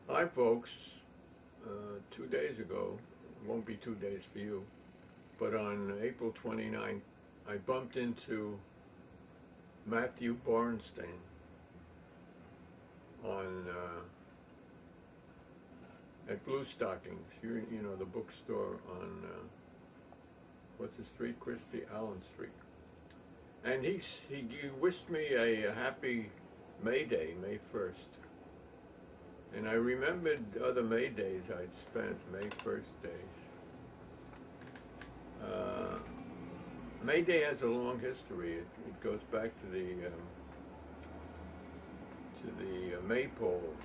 Hi folks, 2 days ago, won't be 2 days for you, but on April 29th, I bumped into Matthew Bornstein on at Blue Stockings, you know, the bookstore on, what's the street, Christie, Allen Street. And he wished me a happy May Day, May 1st. And I remembered other May Days I'd spent, May 1st days. May Day has a long history. It goes back to the maypole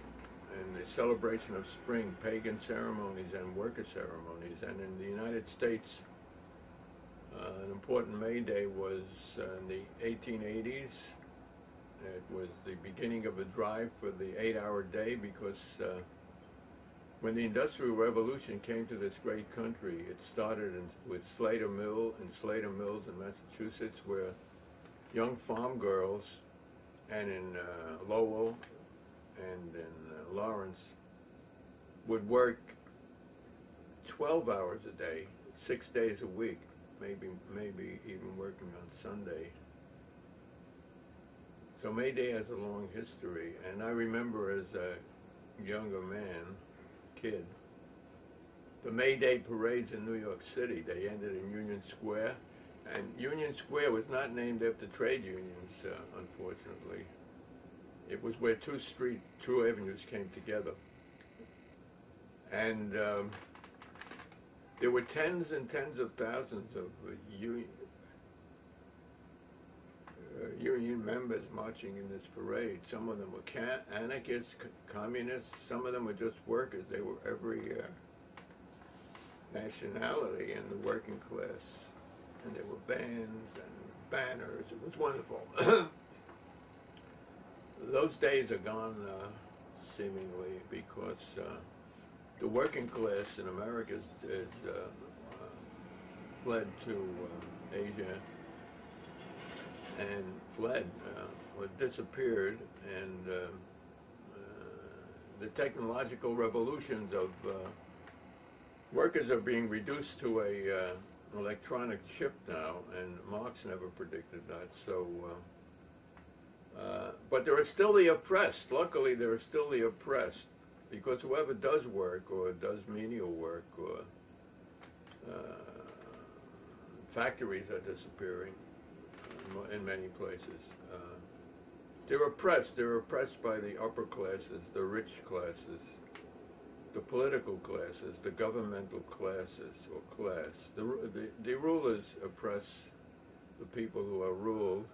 and the celebration of spring, pagan ceremonies and worker ceremonies. And in the United States, an important May Day was in the 1880s. It was the beginning of a drive for the 8-hour day because when the Industrial Revolution came to this great country, it started with Slater Mills in Massachusetts, where young farm girls, and in Lowell and in Lawrence, would work 12 hours a day, 6 days a week, maybe even working on Sunday. So May Day has a long history, and I remember as a younger kid, the May Day parades in New York City. They ended in Union Square, and Union Square was not named after trade unions, unfortunately. It was where two avenues came together. And there were tens and tens of thousands of union members marching in this parade. Some of them were anarchists, communists. Some of them were just workers. They were every nationality in the working class. And there were bands and banners. It was wonderful. Those days are gone, seemingly, because the working class in America is fled to Asia and fled, or disappeared, and the technological revolutions of workers are being reduced to a electronic chip now, and Marx never predicted that. So, but there are still the oppressed. Luckily, there are still the oppressed, because whoever does work or does menial work or factories are disappearing in many places. They're oppressed. They're oppressed by the upper classes, the rich classes, the political classes, the governmental classes or class. The rulers oppress the people who are ruled.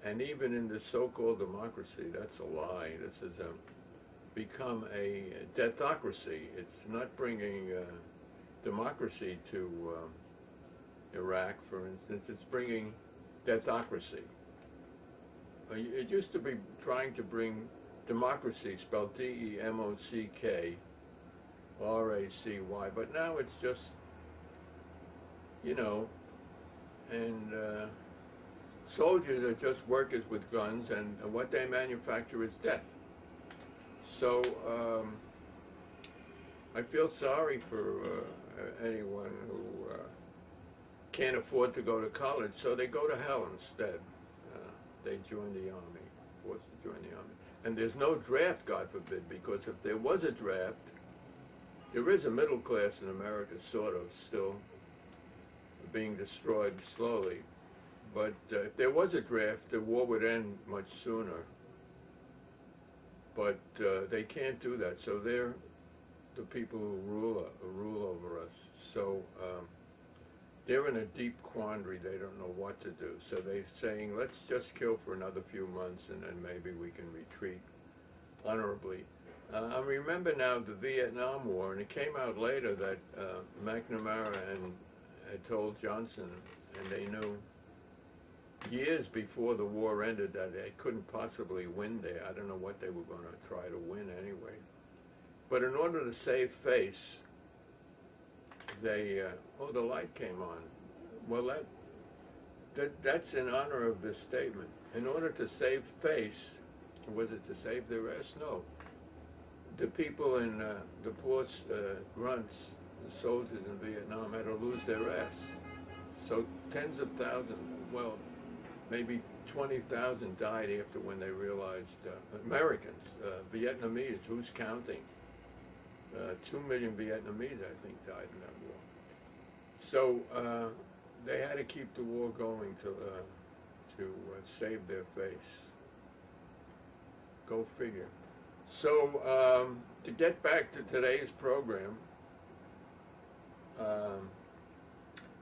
And even in the so-called democracy, that's a lie. This has become a deathocracy. It's not bringing democracy to Iraq, for instance. It's bringing deathocracy. It used to be trying to bring democracy, spelled D-E-M-O-C-K-R-A-C-Y, but now it's just, you know, and soldiers are just workers with guns, and what they manufacture is death. So I feel sorry for anyone who can't afford to go to college, so they go to hell instead. They join the army, forced to join the army. And there's no draft, God forbid, because if there was a draft, there is a middle class in America, sort of, still being destroyed slowly. But if there was a draft, the war would end much sooner. But they can't do that, so they're the people who rule over us. So they're in a deep quandary. They don't know what to do. So they're saying, let's just kill for another few months, and then maybe we can retreat honorably. I remember now the Vietnam War, and it came out later that McNamara had told Johnson, and they knew years before the war ended that they couldn't possibly win there. I don't know what they were going to try to win anyway. But in order to save face, they, oh, the light came on. Well, that's in honor of this statement. In order to save face, was it to save their ass? No. the people in the poor grunts, the soldiers in Vietnam, had to lose their ass. So tens of thousands, well, maybe 20,000 died after when they realized, Americans, Vietnamese, who's counting? 2 million Vietnamese, I think, died in that war. So they had to keep the war going to save their face. Go figure. So to get back to today's program,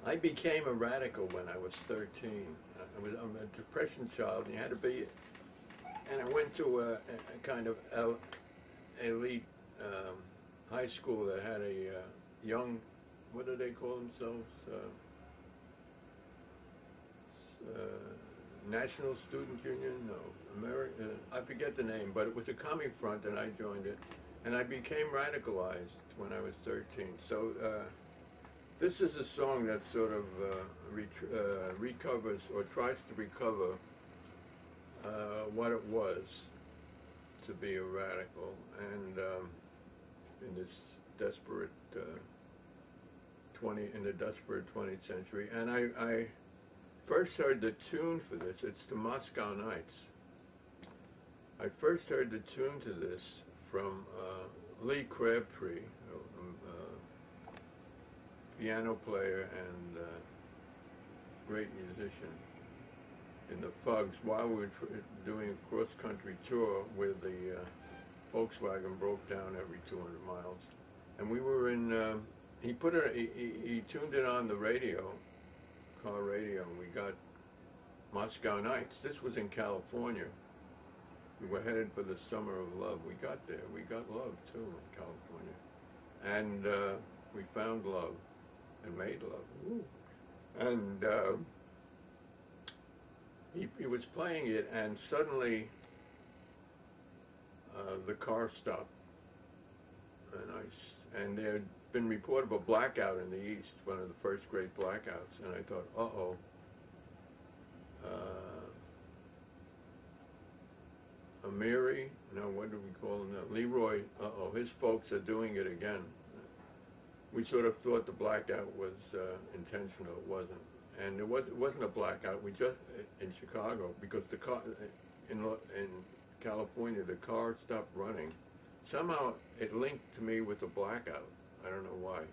I became a radical when I was 13. I'm a depression child, and you had to be, and I went to a kind of elite high school that had a young, what do they call themselves? National Student Union? No, I forget the name, but it was a commie front, and I joined it, and I became radicalized when I was 13. So this is a song that sort of recovers or tries to recover what it was to be a radical, and in this desperate in the desperate 20th century. And I first heard the tune for this. It's the Moscow Nights. I first heard the tune to this from Lee Crabtree, piano player and great musician in the Fugs, while we were doing a cross-country tour where the Volkswagen broke down every 200 miles. And we were in, he tuned it on the radio, car radio, and we got Moscow Nights. This was in California. We were headed for the summer of love. We got there. We got love, too, in California. And we found love and made love. Ooh. And he was playing it, and suddenly the car stopped. And there had been report of a blackout in the East, one of the first great blackouts. And I thought, uh-oh. Amiri, no, what do we call him now? Leroy, uh-oh, his folks are doing it again. We sort of thought the blackout was intentional. It wasn't. And it wasn't a blackout. We just, in Chicago, because the car, in California, the car stopped running. Somehow it linked to me with the blackout. I don't know why.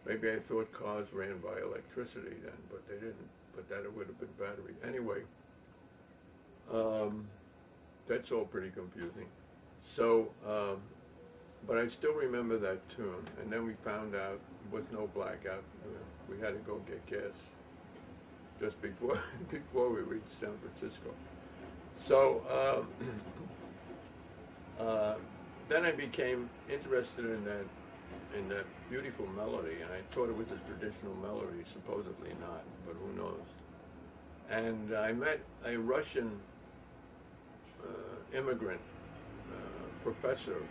Maybe I thought cars ran by electricity then, but they didn't. But that it would have been battery. Anyway, that's all pretty confusing. So, but I still remember that tune. And then we found out there was no blackout. We had to go get gas just before we reached San Francisco. So then I became interested in that beautiful melody, and I thought it was a traditional melody, supposedly not, but who knows. And I met a Russian immigrant professor of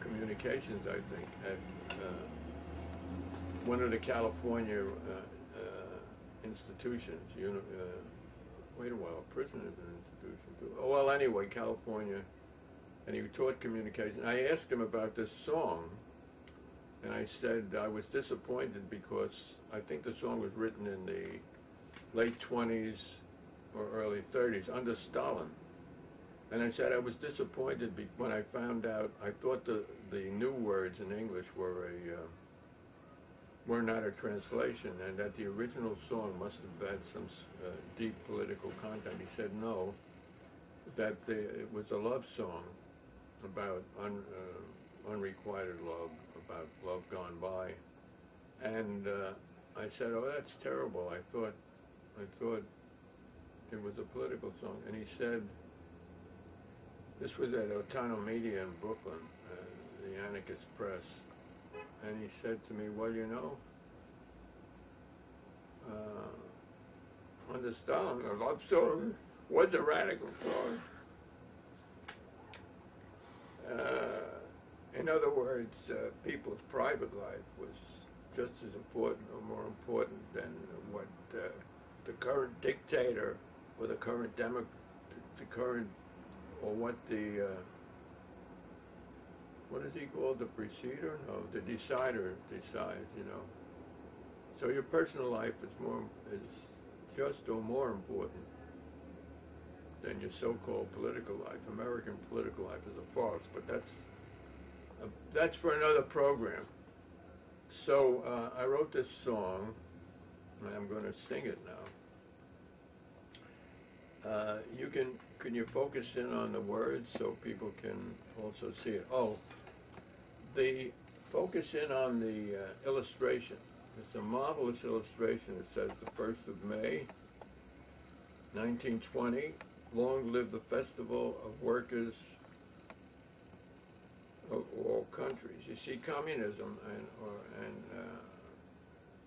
communications, I think, at one of the California institutions. Wait a while, prison is an institution too. Oh, well, anyway, California, and he taught communication. I asked him about this song, and I said I was disappointed because I think the song was written in the late 20s or early 30s under Stalin. And I said I was disappointed when I found out. I thought the new words in English were not a translation, and that the original song must have had some deep political content. He said no, that it was a love song about unrequited love, about love gone by. And I said, oh, that's terrible. I thought it was a political song. And he said, this was at Otano Media in Brooklyn, the anarchist press. And he said to me, well, you know, under Stalin, a love song was a radical song. In other words, people's private life was just as important or more important than what the current dictator or the current or what the what is he called? The preceder? No, the decider decides, you know. So your personal life is just or more important than your so-called political life. American political life is a farce, but that's for another program. So I wrote this song, and I'm going to sing it now. Can you focus in on the words so people can also see it? Oh, focus in on the illustration. It's a marvelous illustration. It says the 1st of May, 1920, long live the festival of workers of all countries. You see, communism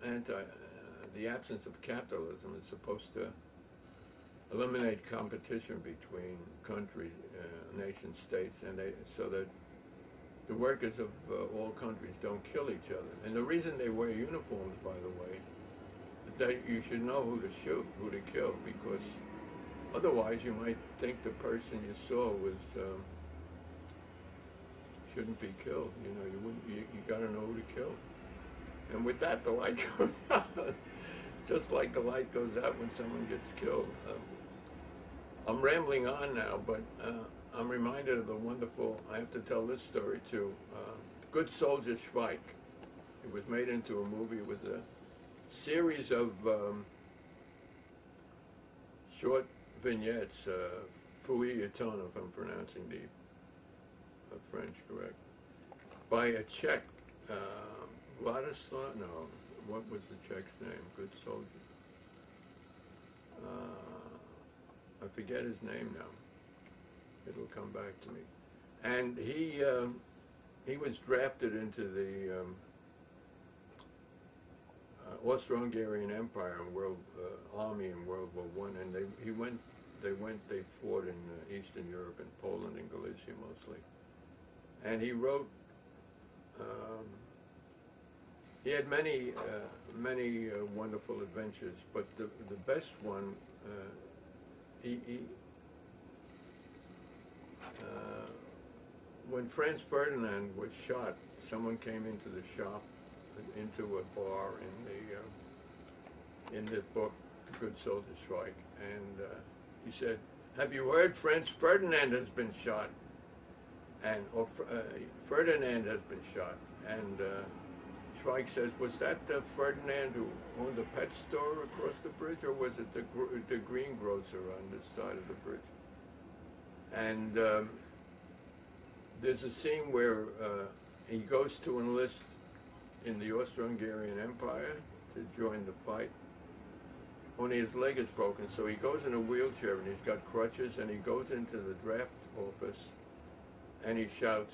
and the absence of capitalism is supposed to eliminate competition between countries, nation states, and so that the workers of all countries don't kill each other. And the reason they wear uniforms, by the way, is that you should know who to shoot, who to kill, because otherwise you might think the person you saw shouldn't be killed. You know, you got to know who to kill. And with that, the light goes out, just like the light goes out when someone gets killed. I'm rambling on now, but I'm reminded of the wonderful, I have to tell this story too, Good Soldier Schweik. It was made into a movie. It was a series of short vignettes, fouille et ton, if I'm pronouncing the French correct, by a Czech, Vladislav, no, what was the Czech's name? Good Soldier. I forget his name now. It'll come back to me. And he was drafted into the Austro-Hungarian Empire and Army in World War I, and they fought in Eastern Europe, in Poland and Galicia mostly. And he wrote. He had many wonderful adventures, but the best one. When Franz Ferdinand was shot, someone came into the shop, into a bar in the book, Good Soldier Schweik, and he said, "Have you heard Franz Ferdinand has been shot?" Or Ferdinand has been shot, and Schweik says, "Was that the Ferdinand who owned the pet store across the bridge, or was it the greengrocer on this side of the bridge?" And there's a scene where he goes to enlist in the Austro-Hungarian Empire to join the fight. Only his leg is broken, so he goes in a wheelchair and he's got crutches, and he goes into the draft office and he shouts,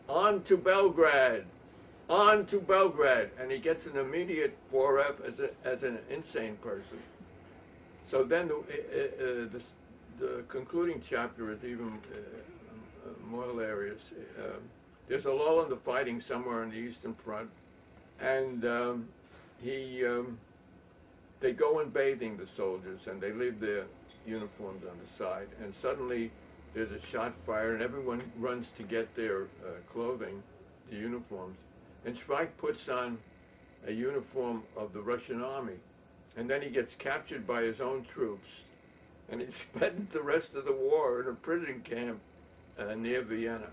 "On to Belgrade! On to Belgrade!" And he gets an immediate 4F as an insane person. So then the concluding chapter is even more hilarious. There's a lull in the fighting somewhere on the Eastern Front, and they go in bathing, the soldiers, and they leave their uniforms on the side, and suddenly there's a shot fired, and everyone runs to get their clothing, the uniforms. And Schweik puts on a uniform of the Russian army, and then he gets captured by his own troops, and he spent the rest of the war in a prison camp near Vienna.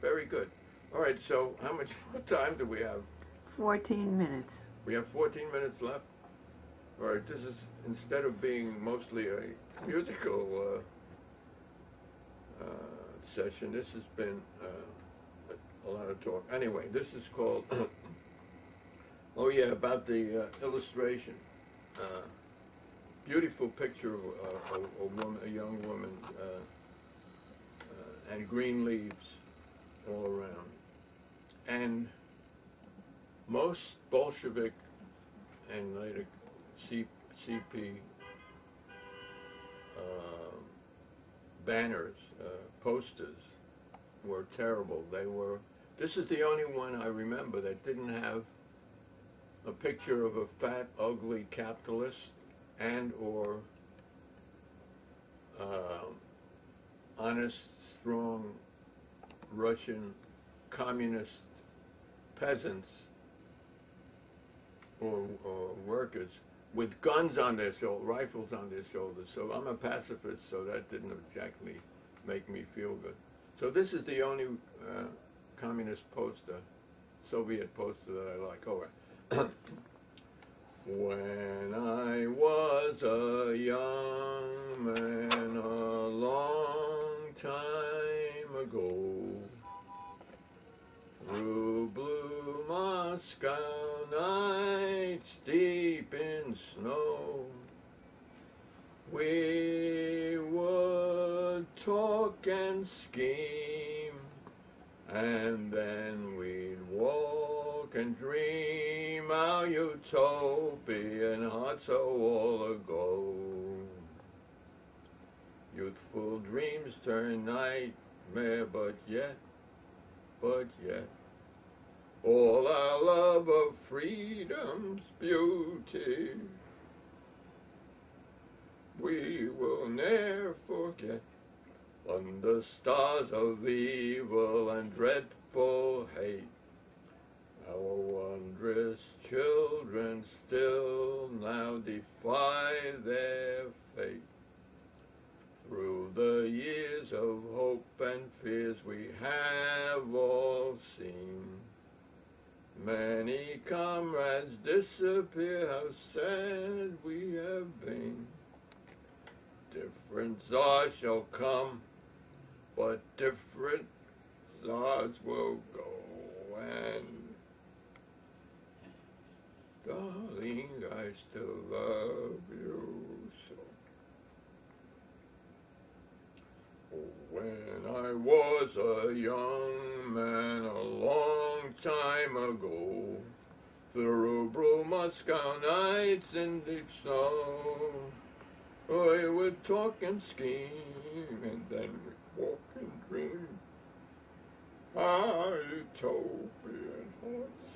Very good. All right, so how much more time do we have? 14 minutes. We have 14 minutes left. All right, this is, instead of being mostly a musical session, this has been a lot of talk. Anyway, this is called, oh yeah, about the illustration. Beautiful picture of a young woman, and green leaves all around. And most Bolshevik and later CP banners, posters, were terrible. This is the only one I remember that didn't have a picture of a fat, ugly capitalist and or honest, strong Russian communist peasants or workers with guns on their shoulders, rifles on their shoulders. So I'm a pacifist, so that didn't exactly make me feel good. So this is the only communist poster, Soviet poster that I like. Oh, when I was a young man a long time ago, through blue Moscow nights deep in snow, we would talk and scheme, and then we'd walk and dream our utopian heart so all ago. Youthful dreams turn nightmare, but yet, all our love of freedom's beauty we will ne'er forget. Under stars of evil and dreadful hate, our wondrous children still now defy their fate. Through the years of hope and fears we have all seen many comrades disappear, how sad we have been. Different czars shall come, but different czars will go, and darling, I still love you so. When I was a young man a long time ago, through blue Moscow nights in deep snow, we would talk and scheme, and then we'd walk and dream our utopian hearts.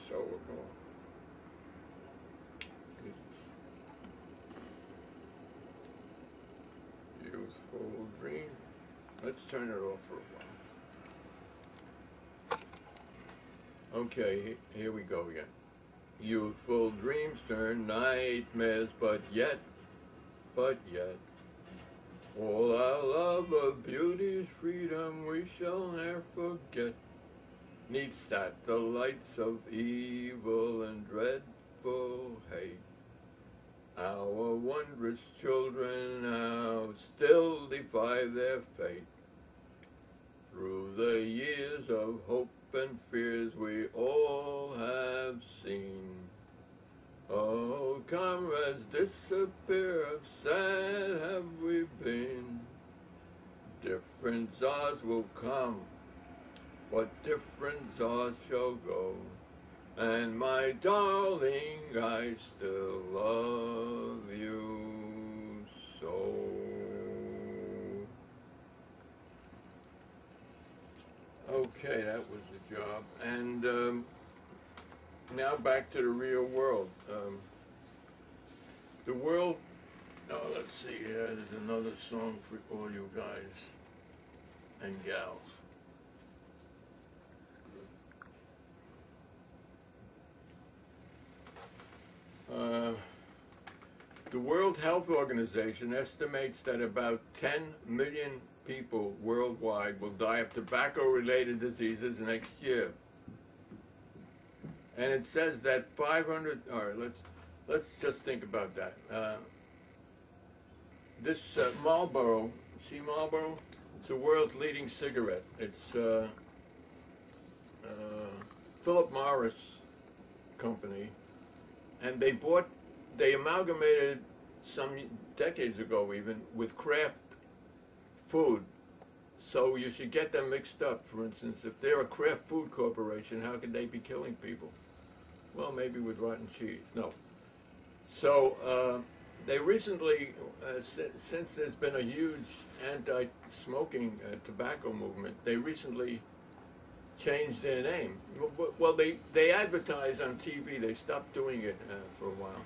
So annoying. Youthful dream. Let's turn it off for a while. Okay, here we go again. Youthful dreams turn nightmares, but yet, all our love of beauty's freedom we shall ne'er forget. Neath sat the lights of evil and dreadful hate. Our wondrous children now still defy their fate. Through the years of hope and fears we all have seen. Oh, comrades disappear, how sad have we been. Different czars will come, but different czars shall go. And my darling, I still love you so. Okay, that was the job. And now back to the real world. The world, oh, let's see, there's another song for all you guys and gals. The World Health Organization estimates that about 10 million people worldwide will die of tobacco-related diseases next year. And it says that 500, all right, let's just think about that. This Marlboro, see Marlboro? It's the world's leading cigarette. It's Philip Morris company, and they amalgamated some decades ago even with Kraft food. So you should get them mixed up. For instance, if they're a Kraft Food Corporation, how could they be killing people? Well, maybe with rotten cheese. No. So they recently, since there's been a huge anti-smoking tobacco movement, they recently changed their name. Well, they advertise on TV. They stopped doing it for a while.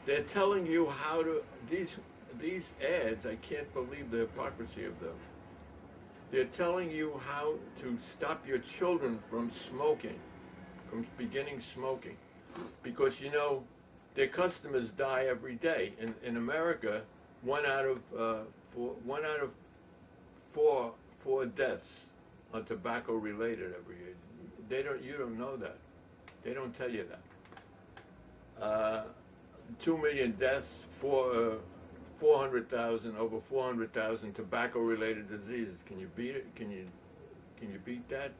They're telling you how to, these ads, I can't believe the hypocrisy of them. They're telling you how to stop your children from smoking, from beginning smoking. Because, you know, their customers die every day. In America, one out of four deaths are tobacco related every year. You don't know that. They don't tell you that. 2 million deaths, 400,000, over 400,000 tobacco-related diseases. Can you beat it? Can you beat that?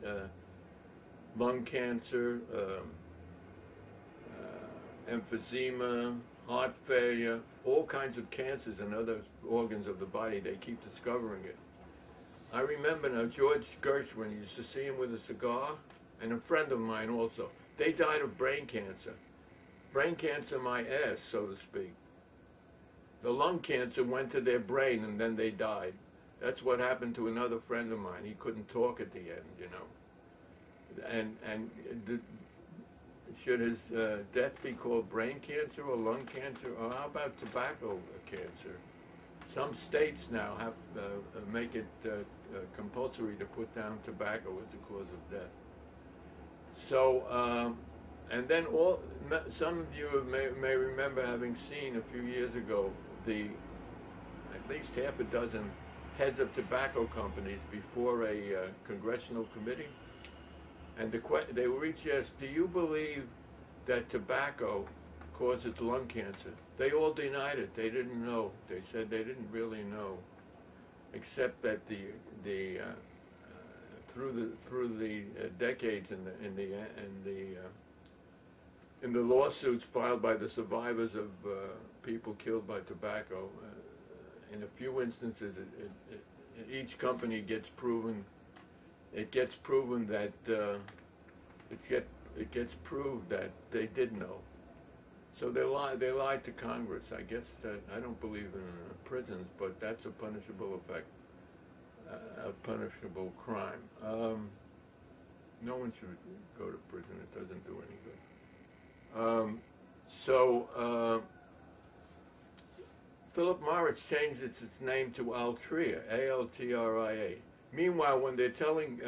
Lung cancer, emphysema, heart failure, all kinds of cancers and other organs of the body. They keep discovering it. I remember now George Gershwin, you used to see him with a cigar, and a friend of mine also. They died of brain cancer. Brain cancer my ass, so to speak. The lung cancer went to their brain and then they died. That's what happened to another friend of mine. He couldn't talk at the end, you know. Should his death be called brain cancer or lung cancer? Or how about tobacco cancer? Some states now have make it compulsory to put down tobacco as the cause of death. So, and then some of you may remember having seen a few years ago at least half a dozen heads of tobacco companies before a congressional committee. And they were each asked, do you believe that tobacco causes lung cancer? They all denied it. They didn't know. They said they didn't really know, except that through the decades in the lawsuits filed by the survivors of people killed by tobacco, in a few instances, each company gets proven. It gets proven that it gets proved that they did know. So they lied to Congress. I guess I don't believe in prisons, but that's a punishable effect, a punishable crime. No one should go to prison. It doesn't do any good. Philip Morris changed its name to Altria, A-L-T-R-I-A. Meanwhile, when they're telling,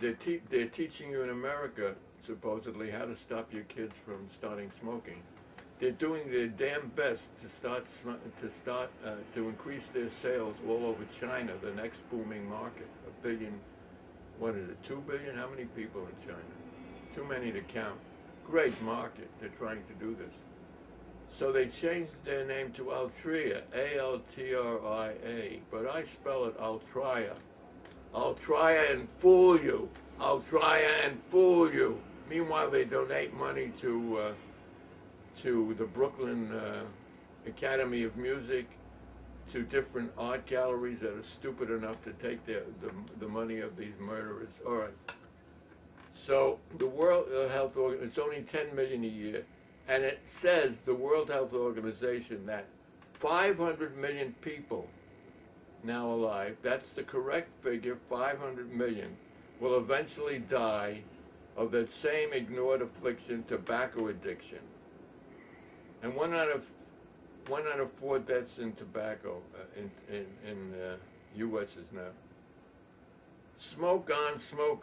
they're teaching you in America, supposedly, how to stop your kids from starting smoking, they're doing their damn best to increase their sales all over China, the next booming market. 1 billion, what is it, 2 billion? How many people in China? Too many to count. Great market. They're trying to do this. So they changed their name to Altria, A-L-T-R-I-A, but I spell it Altria. I'll try and fool you. I'll try and fool you. Meanwhile, they donate money to the Brooklyn Academy of Music, to different art galleries that are stupid enough to take the money of these murderers. All right. So the World Health Organization, it's only 10 million a year, and it says, the World Health Organization, that 500 million people now alive, that's the correct figure, 500 million, will eventually die of that same ignored affliction, tobacco addiction. And one out of 4 deaths in tobacco in U.S. is now. Smoke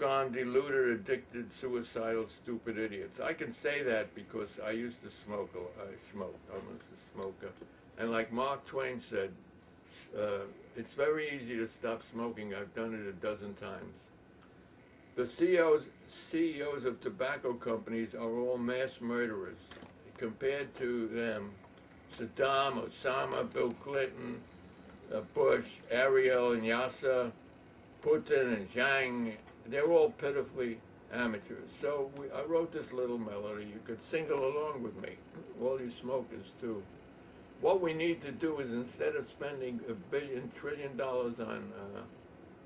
on, deluded, addicted, suicidal, stupid idiots. I can say that because I used to smoke. I smoked. I was a smoker. And like Mark Twain said, it's very easy to stop smoking. I've done it a dozen times. The CEOs of tobacco companies are all mass murderers. Compared to them, Saddam, Osama, Bill Clinton, Bush, Ariel and Yasser, Putin and Zhang, they're all pitifully amateurs. So I wrote this little melody. You could sing along with me, all you smokers too. What we need to do is, instead of spending $1 trillion on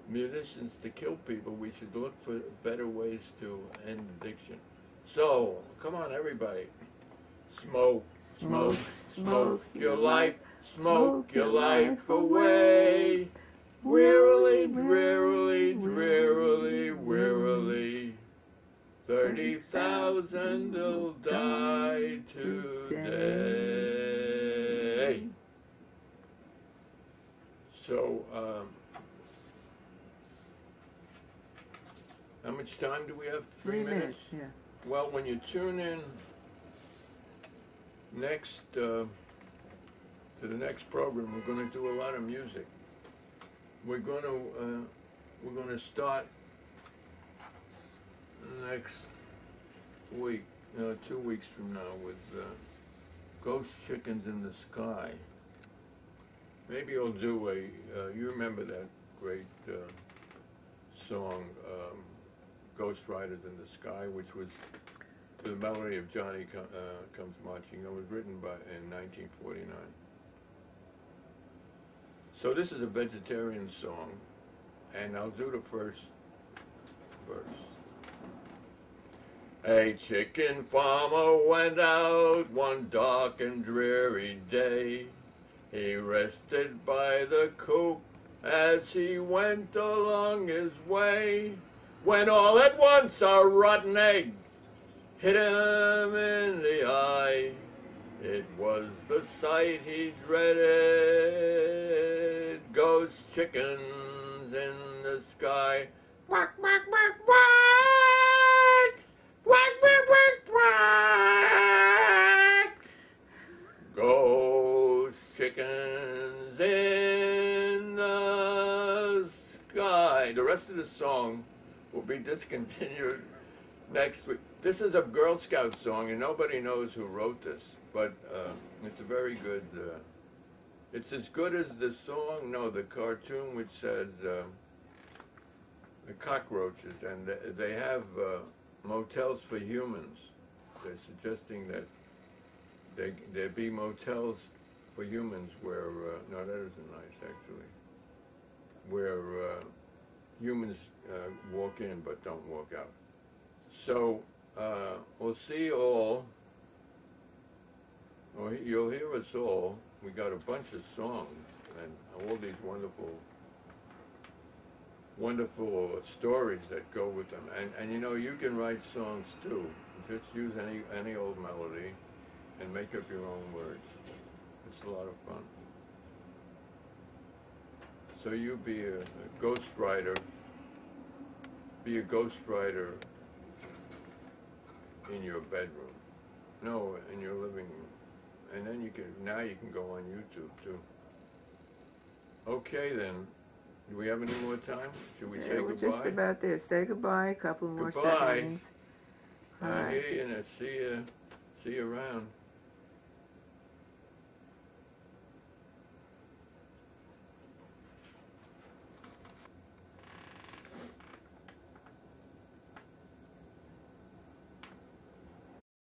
munitions to kill people, we should look for better ways to end addiction. So, come on everybody. Smoke, smoke, smoke your life, smoke your life away. Wearily, drearily, drearily, wearily, 30,000 will die today. So, How much time do we have? 3 minutes, yeah. Well, when you tune in next to the next program, we're going to do a lot of music. We're going to start next week, 2 weeks from now, with Ghost Chickens in the Sky. Maybe I'll do you remember that great song, Ghost Riders in the Sky, which was to the melody of Johnny Comes Marching. It was written in 1949. So this is a vegetarian song, and I'll do the first verse. A chicken farmer went out one dark and dreary day. He rested by the coop as he went along his way, when all at once a rotten egg hit him in the eye. It was the sight he dreaded, ghost chickens in the sky. Quack, quack, quack, quack! Quack, quack, quack, quack! Ghost chickens in the sky. The rest of the song will be discontinued next week. This is a Girl Scout song, and nobody knows who wrote this, but it's a very good, it's as good as the song, no, the cartoon, which says the cockroaches, and they have motels for humans. They're suggesting that there be motels for humans where, no, that isn't nice, actually, where humans walk in but don't walk out. So, we'll see you all, or you'll hear us all. We got a bunch of songs and all these wonderful stories that go with them. And you know, you can write songs too. Just use any old melody and make up your own words. It's a lot of fun. So you be a ghost writer. Be a ghost writer in your bedroom. No, in your living room. And then now you can go on YouTube too. Okay then. Do we have any more time? Should we say we're goodbye? Just about there. Say goodbye. A couple more goodbye. seconds. I hear you and see you around.